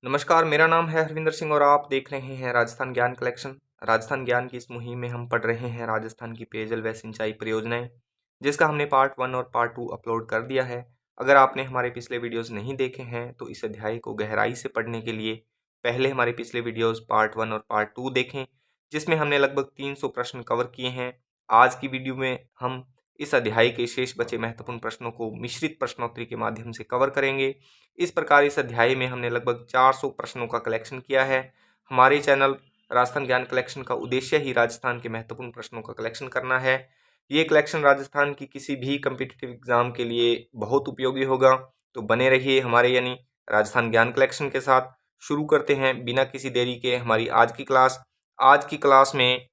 नमस्कार, मेरा नाम है हरविंदर सिंह और आप देख रहे हैं राजस्थान ज्ञान कलेक्शन। राजस्थान ज्ञान की इस मुहिम में हम पढ़ रहे हैं राजस्थान की पेयजल व सिंचाई परियोजनाएं, जिसका हमने पार्ट 1 और पार्ट 2 अपलोड कर दिया है। अगर आपने हमारे पिछले वीडियोस नहीं देखे हैं तो इस अध्याय को गहराई से पढ़ने के लिए पहले हमारे पिछले वीडियोस पार्ट 1 और पार्ट 2 देखें, जिसमें हमने लगभग 300 प्रश्न कवर किए हैं। आज की वीडियो में हम इस अध्याय के शेष बचे महत्वपूर्ण प्रश्नों को मिश्रित प्रश्नोत्तरी के माध्यम से कवर करेंगे। इस प्रकार इस अध्याय में हमने लगभग 400 प्रश्नों का कलेक्शन किया है। हमारे चैनल राजस्थान ज्ञान कलेक्शन का उद्देश्य ही राजस्थान के महत्वपूर्ण प्रश्नों का कलेक्शन करना है। ये कलेक्शन राजस्थान की किसी भी कम्पिटिटिव एग्जाम के लिए बहुत उपयोगी होगा, तो बने रहिए हमारे यानी राजस्थान ज्ञान कलेक्शन के साथ। शुरू करते हैं बिना किसी देरी के हमारी आज की क्लास। आज की क्लास में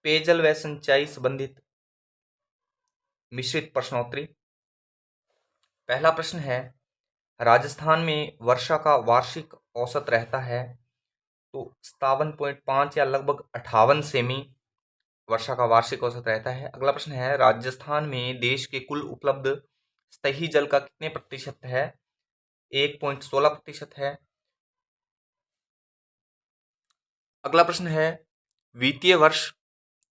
पेयजल व सिंचाई संबंधित मिश्रित प्रश्नोत्तरी। पहला प्रश्न है, राजस्थान में वर्षा का वार्षिक औसत रहता है तो 57.5 या लगभग 58 सेमी वर्षा का वार्षिक औसत रहता है। अगला प्रश्न है, राजस्थान में देश के कुल उपलब्ध सतही जल का कितने प्रतिशत है? 1.16% है। अगला प्रश्न है, वित्तीय वर्ष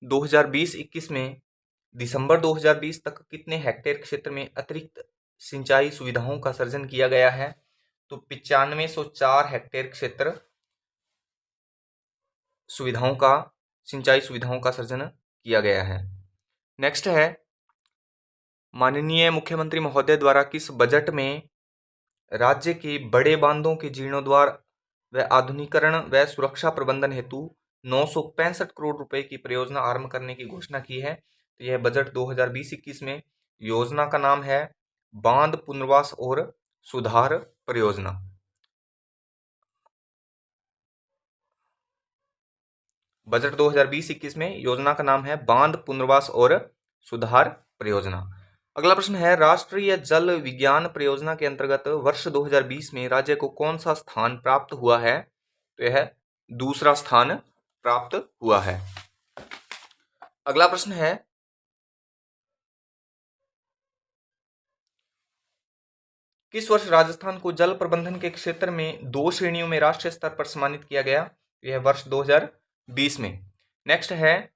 2020-21 में दिसंबर 2020 तक कितने हेक्टेयर क्षेत्र में अतिरिक्त सिंचाई सुविधाओं का सर्जन किया गया है? तो 9504 हेक्टेयर क्षेत्र सिंचाई सुविधाओं का सर्जन किया गया है। नेक्स्ट है, माननीय मुख्यमंत्री महोदय द्वारा किस बजट में राज्य के बड़े बांधों के जीर्णोद्धार व आधुनिकीकरण व सुरक्षा प्रबंधन हेतु 965 करोड़ रुपए की परियोजना आरंभ करने की घोषणा की है? तो यह बजट 2020-21 में योजना का नाम है बांध पुनर्वास और सुधार परियोजना। बजट 2020-21 में योजना का नाम है बांध पुनर्वास और सुधार परियोजना। अगला प्रश्न है, राष्ट्रीय जल विज्ञान परियोजना के अंतर्गत वर्ष 2020 में राज्य को कौन सा स्थान प्राप्त हुआ है? तो यह दूसरा स्थान प्राप्त हुआ है। अगला प्रश्न है, किस वर्ष राजस्थान को जल प्रबंधन के क्षेत्र में 2 श्रेणियों में राष्ट्रीय स्तर पर सम्मानित किया गया? यह वर्ष 2020 में। नेक्स्ट है,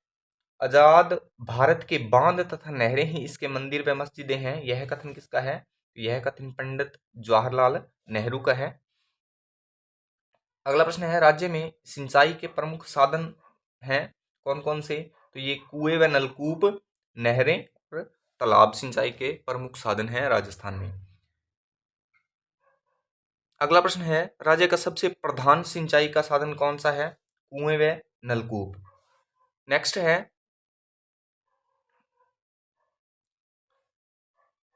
आजाद भारत के बांध तथा नहरें ही इसके मंदिर व मस्जिदें हैं, यह कथन किसका है? यह कथन पंडित जवाहरलाल नेहरू का है। अगला प्रश्न है, राज्य में सिंचाई के प्रमुख साधन हैं कौन कौन से? तो ये कुएं व नलकूप, नहरें और तालाब सिंचाई के प्रमुख साधन हैं राजस्थान में। अगला प्रश्न है, राज्य का सबसे प्रधान सिंचाई का साधन कौन सा है? कुएं व नलकूप। नेक्स्ट है,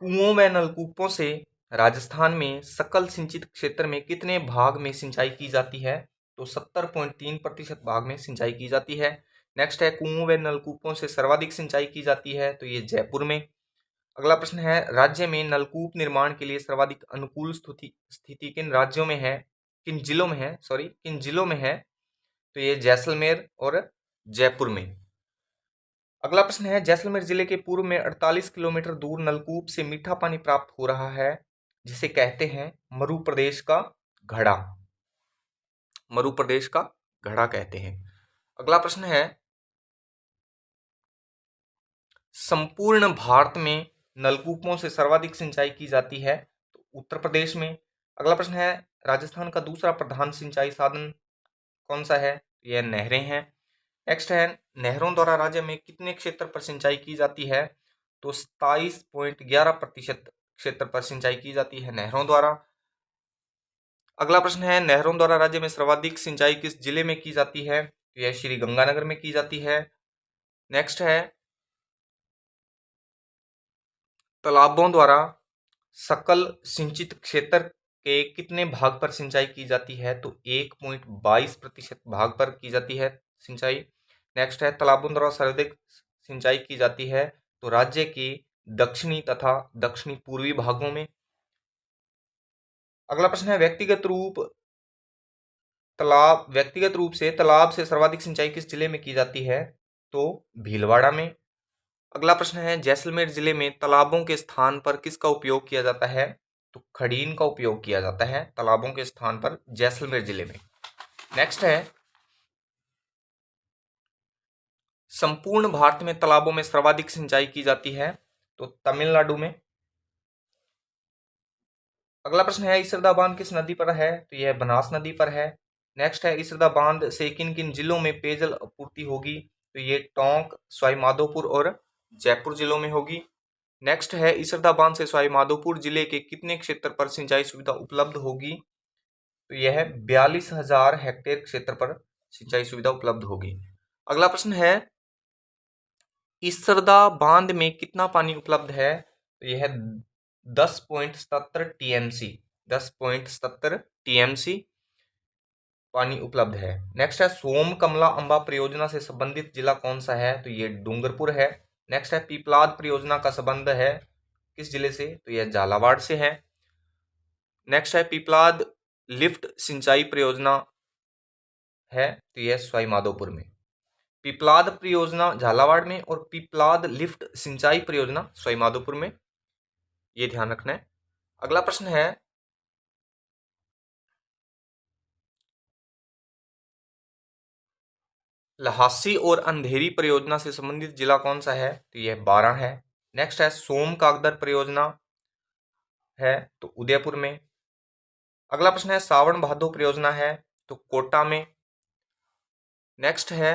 कुओं व नलकूपों से राजस्थान में सकल सिंचित क्षेत्र में कितने भाग में सिंचाई की जाती है? तो 70.3% भाग में सिंचाई की जाती है। नेक्स्ट है, कुओं व नलकूपों से सर्वाधिक सिंचाई की जाती है तो ये जयपुर में। अगला प्रश्न है, राज्य में नलकूप निर्माण के लिए सर्वाधिक अनुकूल स्थिति किन राज्यों में है, किन जिलों में है, किन जिलों में है? तो ये जैसलमेर और जयपुर में। अगला प्रश्न है, जैसलमेर जिले के पूर्व में 48 किलोमीटर दूर नलकूप से मीठा पानी प्राप्त हो रहा है, जिसे कहते हैं मरु प्रदेश का घड़ा। मरु प्रदेश का घड़ा कहते हैं। अगला प्रश्न है, संपूर्ण भारत में नलकूपों से सर्वाधिक सिंचाई की जाती है तो उत्तर प्रदेश में। अगला प्रश्न है, राजस्थान का दूसरा प्रधान सिंचाई साधन कौन सा है? यह नहरें हैं। नेक्स्ट है, नहरों द्वारा राज्य में कितने क्षेत्र पर सिंचाई की जाती है? तो 27.11% क्षेत्र पर सिंचाई की जाती है नहरों द्वारा। अगला प्रश्न है, नहरों द्वारा राज्य में सर्वाधिक सिंचाई किस जिले में की जाती है? तो यह श्री गंगानगर में की जाती है। नेक्स्ट है, तालाबों द्वारा सकल सिंचित क्षेत्र के कितने भाग पर सिंचाई की जाती है? तो 1.22% भाग पर की जाती है सिंचाई। नेक्स्ट है, तालाबों द्वारा सर्वाधिक सिंचाई की जाती है तो राज्य के दक्षिणी तथा दक्षिणी पूर्वी भागों में। अगला प्रश्न है, व्यक्तिगत रूप से तालाब से सर्वाधिक सिंचाई किस जिले में की जाती है? तो भीलवाड़ा में। अगला प्रश्न है, जैसलमेर जिले में तालाबों के स्थान पर किसका उपयोग किया जाता है? तो खड़ीन का उपयोग किया जाता है तालाबों के स्थान पर जैसलमेर जिले में। नेक्स्ट है, संपूर्ण भारत में तालाबों में सर्वाधिक सिंचाई की जाती है तो तमिलनाडु में। अगला प्रश्न है, इसरदा बांध किस नदी पर है तो यह बनास नदी पर है। नेक्स्ट है, इसरदा बांध से किन किन जिलों में पेयजल आपूर्ति होगी तो ये टोंक, सवाई माधोपुर और जयपुर जिलों में होगी। नेक्स्ट है, इसरदा बांध से सवाई माधोपुर जिले के कितने क्षेत्र पर सिंचाई सुविधा उपलब्ध होगी तो यह 42,000 हेक्टेयर क्षेत्र पर सिंचाई सुविधा उपलब्ध होगी। अगला प्रश्न है, इसरदा बांध में कितना पानी उपलब्ध है तो यह 10.77 टीएमसी 10.77 टीएमसी पानी उपलब्ध है। नेक्स्ट है, सोम कमला अंबा परियोजना से संबंधित जिला कौन सा है तो ये डूंगरपुर है। नेक्स्ट है, पीपलाद परियोजना का संबंध है किस जिले से तो यह झालावाड़ से है। नेक्स्ट है, पीपलाद लिफ्ट सिंचाई परियोजना है तो यह सवाई माधोपुर में। पीपलाद परियोजना झालावाड़ में और पीपलाद लिफ्ट सिंचाई परियोजना सवाई माधोपुर में, ये ध्यान रखना है। अगला प्रश्न है, लहासी और अंधेरी परियोजना से संबंधित जिला कौन सा है तो यह बारां है। नेक्स्ट है, सोम कागदर परियोजना है तो उदयपुर में। अगला प्रश्न है, सावन भादो परियोजना है तो कोटा में। नेक्स्ट है,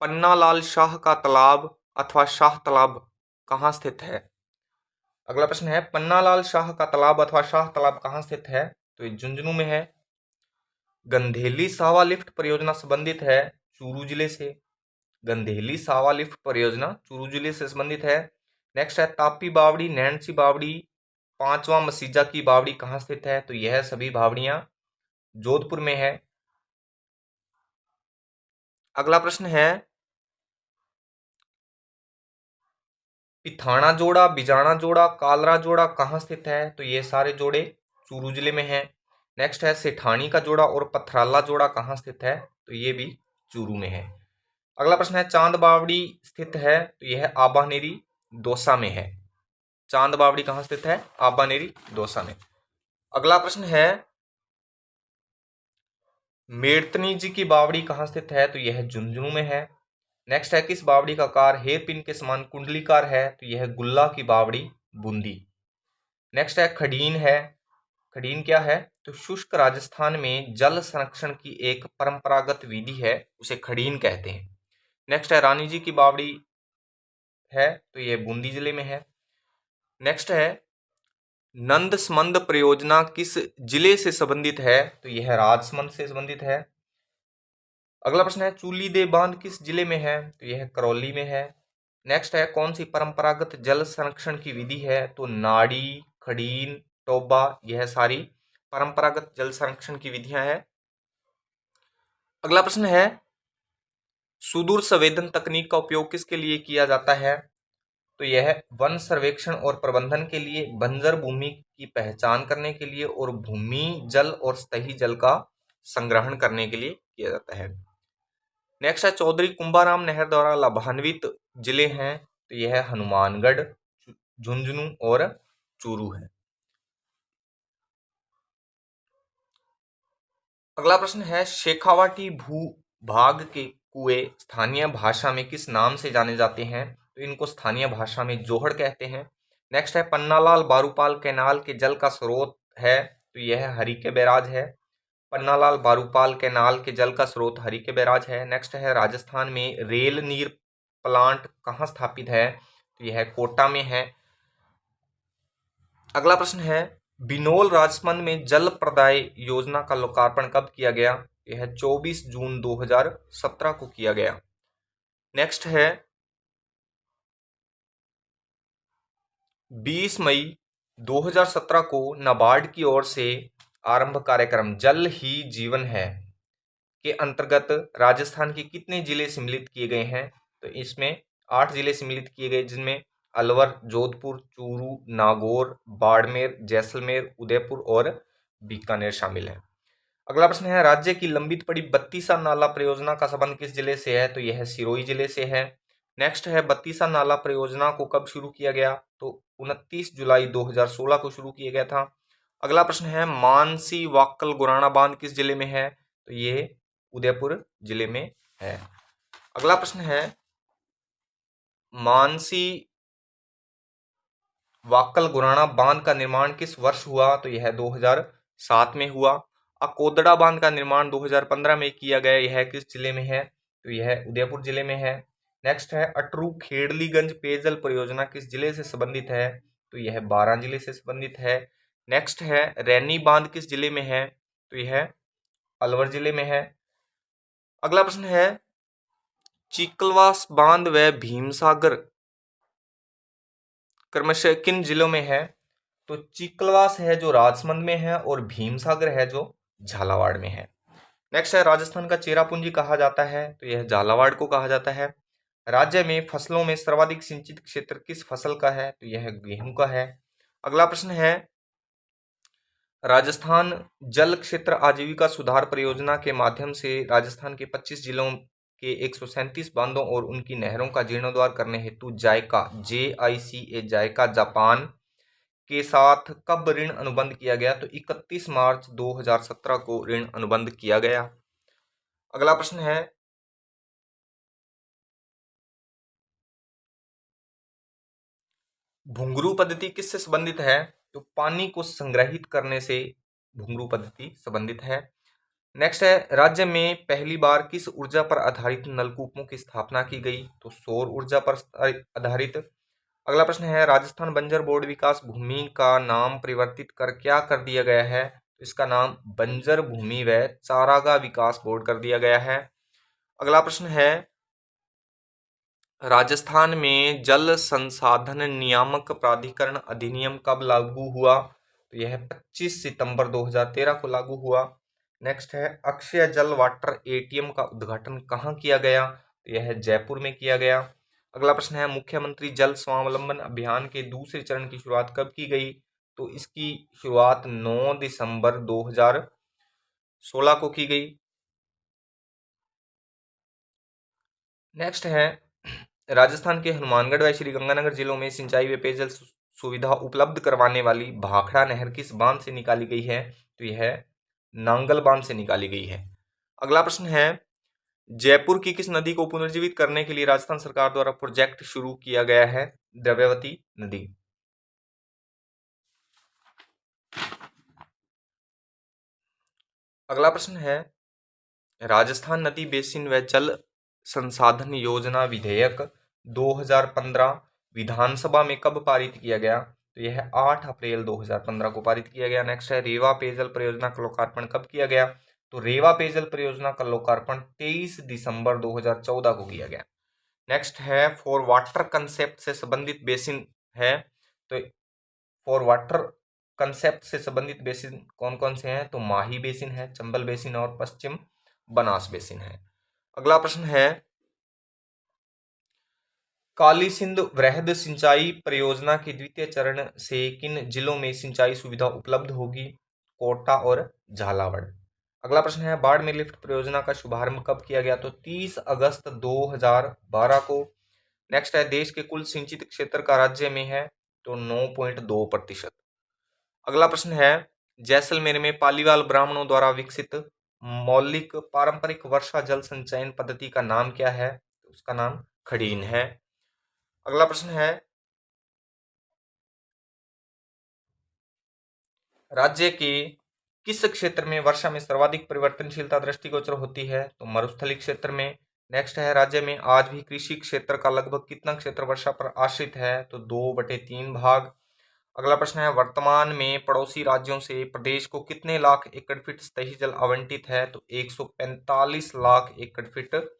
पन्ना लाल शाह का तालाब अथवा शाह तालाब कहाँ स्थित है। अगला प्रश्न है, पन्ना लाल शाह का तालाब अथवा शाह तालाब कहाँ स्थित है तो ये झुंझुनू में है। गंधेली सावा लिफ्ट परियोजना संबंधित है चूरू जिले से। गंधेली सावा लिफ्ट परियोजना चूरू जिले से संबंधित है। नेक्स्ट है, तापी बावड़ी, नैणसी बावड़ी, पांचवा मसीजा की बावड़ी कहाँ स्थित है तो यह सभी बावड़ियां जोधपुर में है। अगला प्रश्न है, पिथाना जोड़ा, बिजाना जोड़ा, कालरा जोड़ा कहाँ स्थित है तो ये सारे जोड़े चूरू जिले में है। नेक्स्ट है, सेठानी का जोड़ा और पथराला जोड़ा कहाँ स्थित है तो ये भी चूरू में है। अगला प्रश्न है, चांद बावड़ी स्थित है तो यह आबानेरी दौसा में है। चांद बावड़ी कहाँ स्थित है, आबानेरी दौसा में। अगला प्रश्न है, मेड़तनी जी की बावड़ी कहाँ स्थित है तो यह झुंझुनू में है। नेक्स्ट है, किस बावड़ी का आकार हेयर पिन के समान कुंडलीकार है तो यह गुल्ला की बावड़ी बूंदी। नेक्स्ट है, खडीन है। खडीन क्या है तो शुष्क राजस्थान में जल संरक्षण की एक परंपरागत विधि है, उसे खडीन कहते हैं। नेक्स्ट है, रानी जी की बावड़ी है तो यह बूंदी जिले में है। नेक्स्ट है, नंदसमंद परियोजना किस जिले से संबंधित है तो यह राजसमंद से संबंधित है। अगला प्रश्न है, चूली दे बांध किस जिले में है तो यह करौली में है। नेक्स्ट है, कौन सी परंपरागत जल संरक्षण की विधि है तो नाड़ी, खडीन, टोबा, यह सारी परंपरागत जल संरक्षण की विधियां हैं। अगला प्रश्न है, सुदूर संवेदन तकनीक का उपयोग किसके लिए किया जाता है तो यह वन सर्वेक्षण और प्रबंधन के लिए, बंजर भूमि की पहचान करने के लिए और भूमि जल और सतही जल का संग्रहण करने के लिए किया जाता है। नेक्स्ट है, चौधरी कुंभाराम नहर द्वारा लाभान्वित जिले हैं तो यह हनुमानगढ़, झुंझुनू और चूरू है। अगला प्रश्न है, शेखावाटी भूभाग के कुएं स्थानीय भाषा में किस नाम से जाने जाते हैं तो इनको स्थानीय भाषा में जोहड़ कहते हैं। नेक्स्ट है, पन्नालाल बारूपाल कैनाल के जल का स्रोत है तो यह हरिके बैराज है। पन्नालाल बारूपाल कैनाल के जल का स्रोत हरिके बैराज है। नेक्स्ट है, राजस्थान में रेल नीर प्लांट कहाँ स्थापित है तो यह कोटा में है। अगला प्रश्न है, बिनोल राजसमंद में जल प्रदाय योजना का लोकार्पण कब किया गया, यह 24 जून 2017 को किया गया। नेक्स्ट है, 20 मई 2017 को नाबार्ड की ओर से आरंभ कार्यक्रम जल ही जीवन है के अंतर्गत राजस्थान के कितने जिले सम्मिलित किए गए हैं तो इसमें 8 जिले सम्मिलित किए गए, जिनमें अलवर, जोधपुर, चूरू, नागौर, बाड़मेर, जैसलमेर, उदयपुर और बीकानेर शामिल है। अगला प्रश्न है, राज्य की लंबित पड़ी बत्तीसा नाला परियोजना का संबंध किस जिले से है तो यह सिरोही जिले से है। नेक्स्ट है, बत्तीसा नाला परियोजना को कब शुरू किया गया तो 29 जुलाई 2016 को शुरू किया गया था। अगला प्रश्न है मानसी वाक्कल गुराणा बांध किस जिले में है? तो ये उदयपुर जिले में है। अगला प्रश्न है मानसी वाक्कल गुराणा बांध का निर्माण किस वर्ष हुआ? तो यह 2007 में हुआ। अकोदड़ा बांध का निर्माण 2015 में किया गया, यह किस जिले में है? तो यह उदयपुर जिले में है। नेक्स्ट है अटरू खेड़लीगंज पेयजल परियोजना किस जिले से संबंधित है? तो यह बारां जिले से संबंधित है। नेक्स्ट है रैनी बांध किस जिले में है? तो यह अलवर जिले में है। अगला प्रश्न है चिकलवास बांध व भीमसागर क्रमशः किन जिलों में है? तो चिकलवास है जो राजसमंद में है और भीमसागर है जो झालावाड़ में है। नेक्स्ट है राजस्थान का चेरापूंजी कहा जाता है? तो यह झालावाड़ को कहा जाता है। राज्य में फसलों में सर्वाधिक सिंचित क्षेत्र किस फसल का है? तो यह गेहूं का है। अगला प्रश्न है राजस्थान जल क्षेत्र आजीविका सुधार परियोजना के माध्यम से राजस्थान के 25 जिलों के 137 बांधों और उनकी नहरों का जीर्णोद्धार करने हेतु जायका जापान के साथ कब ऋण अनुबंध किया गया? तो 31 मार्च 2017 को ऋण अनुबंध किया गया। अगला प्रश्न है घुंघरू पद्धति किससे संबंधित है? तो पानी को संग्रहित करने से घुंघरू पद्धति संबंधित है। नेक्स्ट है राज्य में पहली बार किस ऊर्जा पर आधारित नलकूपों की स्थापना की गई? तो सौर ऊर्जा पर आधारित। अगला प्रश्न है राजस्थान बंजर बोर्ड विकास भूमि का नाम परिवर्तित कर क्या कर दिया गया है? इसका नाम बंजर भूमि व चारागाह विकास बोर्ड कर दिया गया है। अगला प्रश्न है राजस्थान में जल संसाधन नियामक प्राधिकरण अधिनियम कब लागू हुआ? तो यह 25 सितंबर 2013 को लागू हुआ। नेक्स्ट है अक्षय जल वाटर एटीएम का उद्घाटन कहाँ किया गया? तो यह जयपुर में किया गया। अगला प्रश्न है मुख्यमंत्री जल स्वावलंबन अभियान के दूसरे चरण की शुरुआत कब की गई? तो इसकी शुरुआत 9 दिसंबर 2016 को की गई। नेक्स्ट है राजस्थान के हनुमानगढ़ व श्रीगंगानगर जिलों में सिंचाई व पेयजल सुविधा उपलब्ध करवाने वाली भाखड़ा नहर किस बांध से निकाली गई है? तो यह नांगल बांध से निकाली गई है। अगला प्रश्न है जयपुर की किस नदी को पुनर्जीवित करने के लिए राजस्थान सरकार द्वारा प्रोजेक्ट शुरू किया गया है? द्रव्यवती नदी। अगला प्रश्न है राजस्थान नदी बेसिन व जल संसाधन योजना विधेयक 2015 विधानसभा में कब पारित किया गया? तो यह 8 अप्रैल 2015 को पारित किया गया। नेक्स्ट है रेवा पेयजल परियोजना का लोकार्पण कब किया गया? तो रेवा पेयजल परियोजना का लोकार्पण 23 दिसंबर 2014 को किया गया। नेक्स्ट है फॉर वाटर कंसेप्ट से संबंधित बेसिन है। तो फॉर वाटर कंसेप्ट से संबंधित बेसिन कौन कौन से हैं? तो माही बेसिन है, चंबल बेसिन और पश्चिम बनास बेसिन है। अगला प्रश्न है काली सिंध वृहद सिंचाई परियोजना के द्वितीय चरण से किन जिलों में सिंचाई सुविधा उपलब्ध होगी? कोटा और झालावाड़। अगला प्रश्न है बाढ़ में लिफ्ट परियोजना का शुभारंभ कब किया गया? तो 30 अगस्त 2012 को। नेक्स्ट है देश के कुल सिंचित क्षेत्र का राज्य में है तो 9.2%। अगला प्रश्न है जैसलमेर में पालीवाल ब्राह्मणों द्वारा विकसित मौलिक पारंपरिक वर्षा जल संचयन पद्धति का नाम क्या है? उसका नाम खड़ीन है। अगला प्रश्न है राज्य के किस क्षेत्र में वर्षा में सर्वाधिक परिवर्तनशीलता दृष्टिगोचर होती है? तो मरुस्थलीय क्षेत्र में। नेक्स्ट है राज्य में आज भी कृषि क्षेत्र का लगभग कितना क्षेत्र वर्षा पर आश्रित है? तो 2/3 भाग। अगला प्रश्न है वर्तमान में पड़ोसी राज्यों से प्रदेश को कितने लाख एकड़ फीट सतही जल आवंटित है? तो 145 लाख एकड़ फीट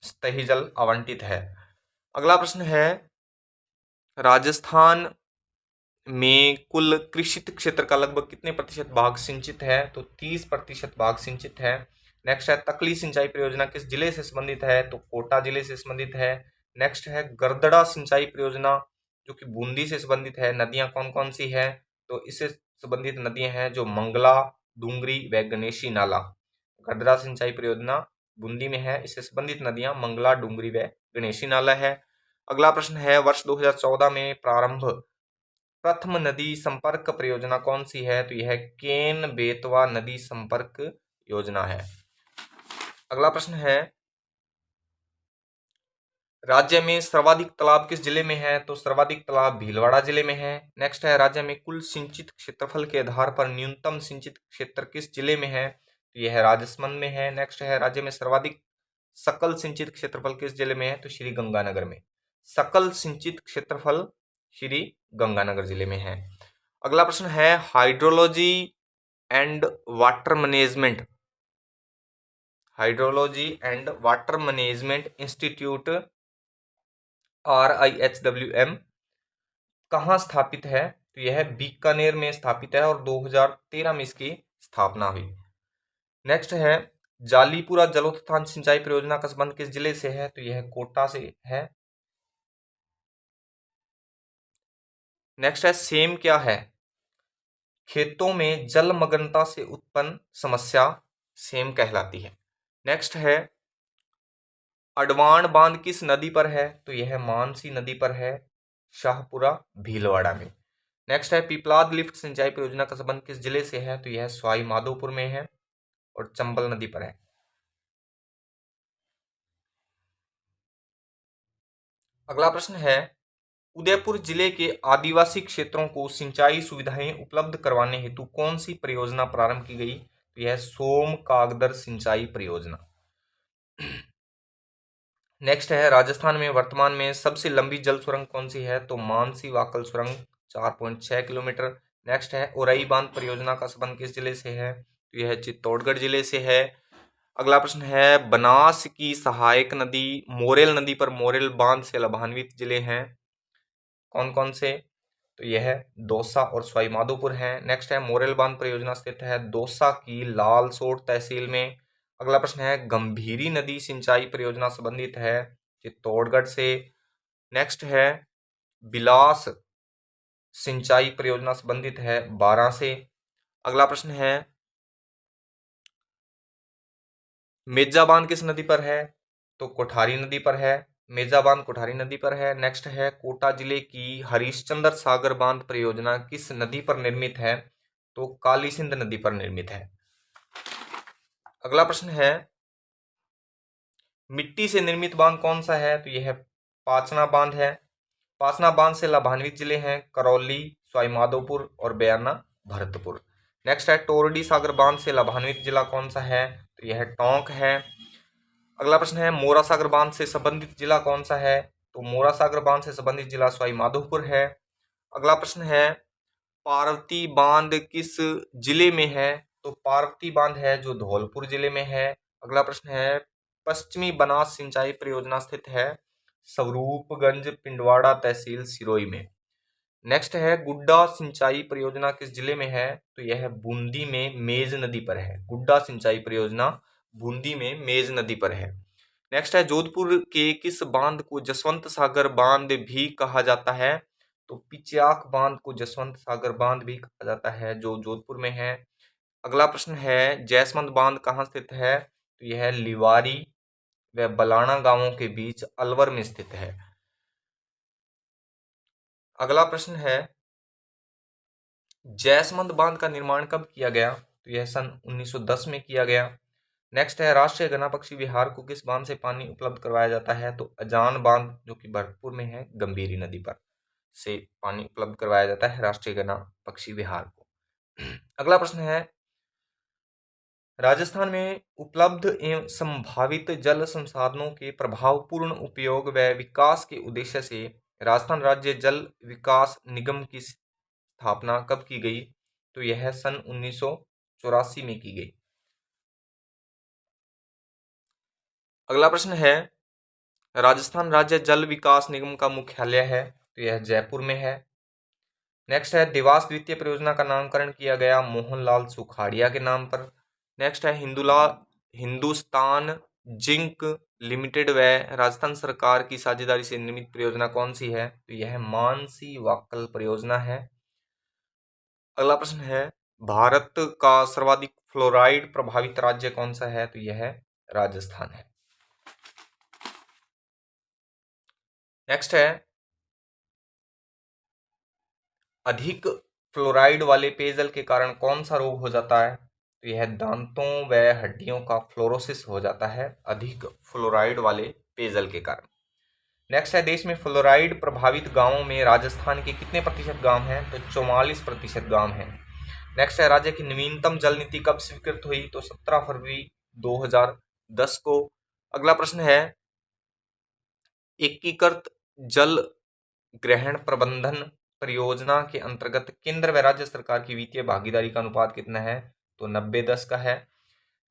सतही जल आवंटित है। अगला प्रश्न है राजस्थान में कुल कृषित क्षेत्र का लगभग कितने प्रतिशत भाग सिंचित है? तो 30% भाग सिंचित है। नेक्स्ट है तकली सिंचाई परियोजना किस जिले से संबंधित है? तो कोटा जिले से संबंधित है। नेक्स्ट है गरदड़ा सिंचाई परियोजना जो कि बूंदी से संबंधित है। नदियां कौन कौन सी है? तो इससे संबंधित नदियां हैं जो मंगला, डूंगरी व गणेशी नाला। गरदड़ा सिंचाई परियोजना बूंदी में है, इससे संबंधित नदियां मंगला, डूंगरी व गणेशी नाला है। अगला प्रश्न है वर्ष 2014 में प्रथम नदी संपर्क परियोजना कौन सी है? तो यह केन बेतवा नदी संपर्क योजना है। अगला प्रश्न है, राज्य में सर्वाधिक तालाब किस जिले में है? तो सर्वाधिक तालाब भीलवाड़ा जिले में है। नेक्स्ट है, राज्य में कुल सिंचित क्षेत्रफल के आधार पर न्यूनतम सिंचित क्षेत्र किस जिले में है? तो यह है राजसमंद में है। नेक्स्ट है, राज्य में सर्वाधिक सकल सिंचित क्षेत्रफल किस जिले में है? तो श्री गंगानगर में। सकल सिंचित क्षेत्रफल श्री गंगानगर जिले में है। अगला प्रश्न है, hydrology and water management institute RIHWM कहाँ स्थापित है? तो यह बीकानेर में स्थापित है और 2013 में इसकी स्थापना हुई। नेक्स्ट है, जालीपुरा जलोत्थान सिंचाई परियोजना का संबंध किस जिले से है? तो यह कोटा से है। नेक्स्ट है, सेम क्या है? खेतों में जलमग्नता से उत्पन्न समस्या सेम कहलाती है। नेक्स्ट है, अडवाण बांध किस नदी पर है? तो यह मानसी नदी पर है, शाहपुरा भीलवाड़ा में। नेक्स्ट है, पिपलाद लिफ्ट सिंचाई परियोजना का संबंध किस जिले से है? तो यह सवाई माधोपुर में है और चंबल नदी पर है। अगला प्रश्न है, उदयपुर जिले के आदिवासी क्षेत्रों को सिंचाई सुविधाएं उपलब्ध करवाने हेतु कौन सी परियोजना प्रारंभ की गई? तो यह सोम कागदर सिंचाई परियोजना। नेक्स्ट है, राजस्थान में वर्तमान में सबसे लंबी जल सुरंग कौन सी है? तो मानसी वाकल सुरंग 4.6 किलोमीटर। नेक्स्ट है, उरई बांध परियोजना का संबंध किस जिले से है? तो यह चित्तौड़गढ़ जिले से है। अगला प्रश्न है, बनास की सहायक नदी मोरेल नदी पर मोरेल बांध से लाभान्वित जिले हैं कौन कौन से? तो यह दौसा और सवाई माधोपुर है। नेक्स्ट है, मोरेल बांध परियोजना स्थित है दौसा की लालसोट तहसील में। अगला प्रश्न है, गंभीरी नदी सिंचाई परियोजना संबंधित है चित्तौड़गढ़ से। नेक्स्ट है, बिलास सिंचाई परियोजना संबंधित है बारां से। अगला प्रश्न है, मेजा बांध किस नदी पर है? तो कोठारी नदी पर है। मेजा बांध कोठारी नदी पर है। नेक्स्ट है, कोटा जिले की हरिश्चंद्र सागर बांध परियोजना किस नदी पर निर्मित है? तो काली सिंध नदी पर निर्मित है। अगला प्रश्न है, मिट्टी से निर्मित बांध कौन सा है? तो यह पाचना बांध है। पाचना बांध से लाभान्वित जिले हैं करौली, सवाई माधोपुर और बयाना भरतपुर। नेक्स्ट है, टोरडी सागर बांध से लाभान्वित जिला कौन सा है? तो यह टोंक है। अगला प्रश्न है, मोरा सागर बांध से संबंधित जिला कौन सा है? तो मोरा सागर बांध से संबंधित जिला सवाई माधोपुर है। अगला प्रश्न है, पार्वती बांध किस जिले में है? तो पार्वती बांध है जो धौलपुर जिले में है। अगला प्रश्न है, पश्चिमी बनास सिंचाई परियोजना स्थित है स्वरूपगंज पिंडवाड़ा तहसील सिरोही में। नेक्स्ट है, गुड्डा सिंचाई परियोजना किस जिले में है? तो यह बूंदी में मेज नदी पर है। गुड्डा सिंचाई परियोजना बूंदी में मेज नदी पर है। नेक्स्ट है, जोधपुर के किस बांध को जसवंत सागर बांध भी कहा जाता है? तो पिच्याक बांध को जसवंत सागर बांध भी कहा जाता है जो जोधपुर में है। अगला प्रश्न है, जयसमंद बांध कहाँ स्थित है? तो यह लिवारी व बलाना गांवों के बीच अलवर में स्थित है। अगला प्रश्न है, जयसमंद बांध का निर्माण कब किया गया? तो यह सन 1910 में किया गया। नेक्स्ट है, राष्ट्रीय गन्ना पक्षी विहार को किस बांध से पानी उपलब्ध करवाया जाता है? तो अजान बांध जो कि भरतपुर में है गंभीरी नदी पर से पानी उपलब्ध करवाया जाता है राष्ट्रीय गन्ना पक्षी विहार को। अगला प्रश्न है, राजस्थान में उपलब्ध एवं संभावित जल संसाधनों के प्रभावपूर्ण उपयोग व विकास के उद्देश्य से राजस्थान राज्य जल विकास निगम की स्थापना कब की गई? तो यह सन 1984 में की गई। अगला प्रश्न है, राजस्थान राज्य जल विकास निगम का मुख्यालय है तो यह जयपुर में है। नेक्स्ट है, देवास द्वितीय परियोजना का नामकरण किया गया मोहनलाल सुखाड़िया के नाम पर। नेक्स्ट है, हिंदुस्तान जिंक लिमिटेड व राजस्थान सरकार की साझेदारी से निर्मित परियोजना कौन सी है? तो यह मानसी वाक्कल परियोजना है। अगला प्रश्न है, भारत का सर्वाधिक फ्लोराइड प्रभावित राज्य कौन सा है? तो यह राजस्थान है। नेक्स्ट है, अधिक फ्लोराइड वाले पेयजल के कारण कौन सा रोग हो जाता है? तो यह दांतों व हड्डियों का फ्लोरोसिस हो जाता है अधिक फ्लोराइड वाले पेयजल के कारण। नेक्स्ट है, देश में फ्लोराइड प्रभावित गांवों में राजस्थान के कितने प्रतिशत गांव हैं? तो 44% गांव हैं। नेक्स्ट है, राज्य की नवीनतम जल नीति कब स्वीकृत हुई? तो 17 फरवरी 2010 को। अगला प्रश्न है, एकीकृत जल ग्रहण प्रबंधन परियोजना के अंतर्गत केंद्र व राज्य सरकार की वित्तीय भागीदारी का अनुपात कितना है? तो 90-10 का है।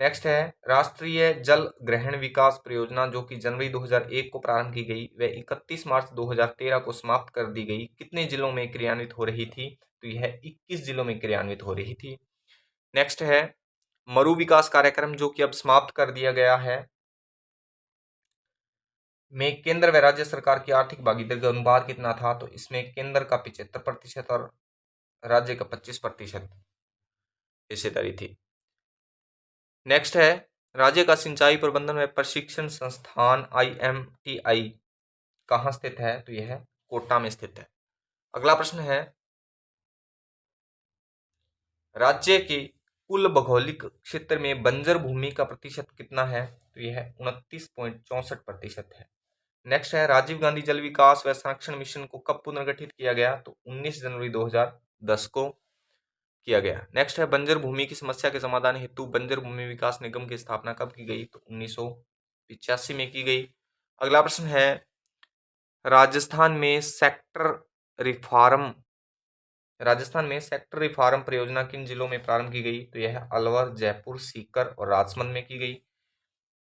नेक्स्ट है, राष्ट्रीय जल ग्रहण विकास परियोजना जो कि जनवरी 2001 को प्रारंभ की गई व 31 मार्च 2013 को समाप्त कर दी गई, कितने जिलों में क्रियान्वित हो रही थी? तो यह 21 जिलों में क्रियान्वित हो रही थी। नेक्स्ट है, मरु विकास कार्यक्रम जो कि अब समाप्त कर दिया गया है, में केंद्र व राज्य सरकार की आर्थिक भागीदारी का अनुपात कितना था? तो इसमें केंद्र का 75% और राज्य का 25% हिस्सेदारी थी। नेक्स्ट है, राज्य का सिंचाई प्रबंधन व प्रशिक्षण संस्थान IMTI कहाँ स्थित है? तो यह कोटा में स्थित है। अगला प्रश्न है, राज्य के कुल भौगोलिक क्षेत्र में बंजर भूमि का प्रतिशत कितना है? तो यह 29.64% है। नेक्स्ट है, राजीव गांधी जल विकास व संरक्षण मिशन को कब पुनर्गठित किया गया? तो 19 जनवरी 2010 को किया गया। नेक्स्ट है, बंजर भूमि की समस्या के समाधान हेतु बंजर भूमि विकास निगम की स्थापना कब की गई? तो 1985 में की गई। अगला प्रश्न है, राजस्थान में सेक्टर रिफॉर्म परियोजना किन जिलों में प्रारंभ की गई? तो यह अलवर, जयपुर, सीकर और राजसमंद में की गई।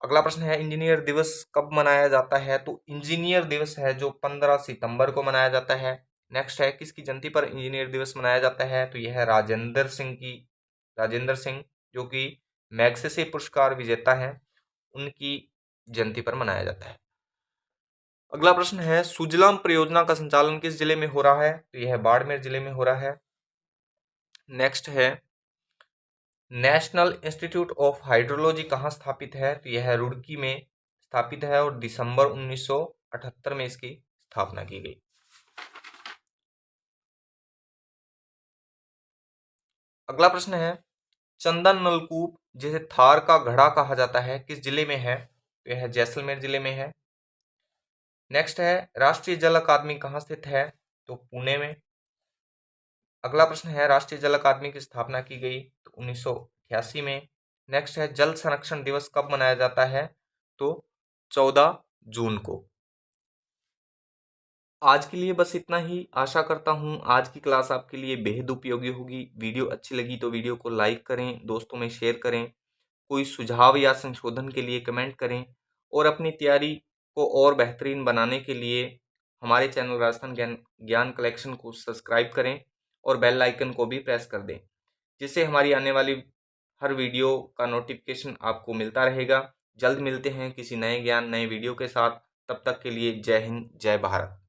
अगला प्रश्न है, इंजीनियर दिवस कब मनाया जाता है? तो इंजीनियर दिवस है जो 15 सितंबर को मनाया जाता है। नेक्स्ट है, किसकी जयंती पर इंजीनियर दिवस मनाया जाता है? तो यह राजेंद्र सिंह जो कि मैग्सेसे पुरस्कार विजेता हैं, उनकी जयंती पर मनाया जाता है। अगला प्रश्न है, सुजलाम परियोजना का संचालन किस जिले में हो रहा है? तो यह बाड़मेर जिले में हो रहा है। नेक्स्ट है, नेशनल इंस्टीट्यूट ऑफ हाइड्रोलॉजी कहाँ स्थापित है? तो यह रुड़की में स्थापित है और दिसंबर 1978 में इसकी स्थापना की गई। अगला प्रश्न है, चंदन नलकूप जिसे थार का घड़ा कहा जाता है किस जिले में है? तो यह जैसलमेर जिले में है। नेक्स्ट है, राष्ट्रीय जल अकादमी कहाँ स्थित है? तो पुणे में। अगला प्रश्न है, राष्ट्रीय जल अकादमी की स्थापना की गई तो 1988 में। नेक्स्ट है, जल संरक्षण दिवस कब मनाया जाता है? तो 14 जून को। आज के लिए बस इतना ही। आशा करता हूँ आज की क्लास आपके लिए बेहद उपयोगी होगी। वीडियो अच्छी लगी तो वीडियो को लाइक करें, दोस्तों में शेयर करें, कोई सुझाव या संशोधन के लिए कमेंट करें और अपनी तैयारी को और बेहतरीन बनाने के लिए हमारे चैनल राजस्थान ज्ञान कलेक्शन को सब्सक्राइब करें और बेल आइकन को भी प्रेस कर दें, जिससे हमारी आने वाली हर वीडियो का नोटिफिकेशन आपको मिलता रहेगा। जल्द मिलते हैं किसी नए ज्ञान नए वीडियो के साथ। तब तक के लिए जय हिंद, जय भारत।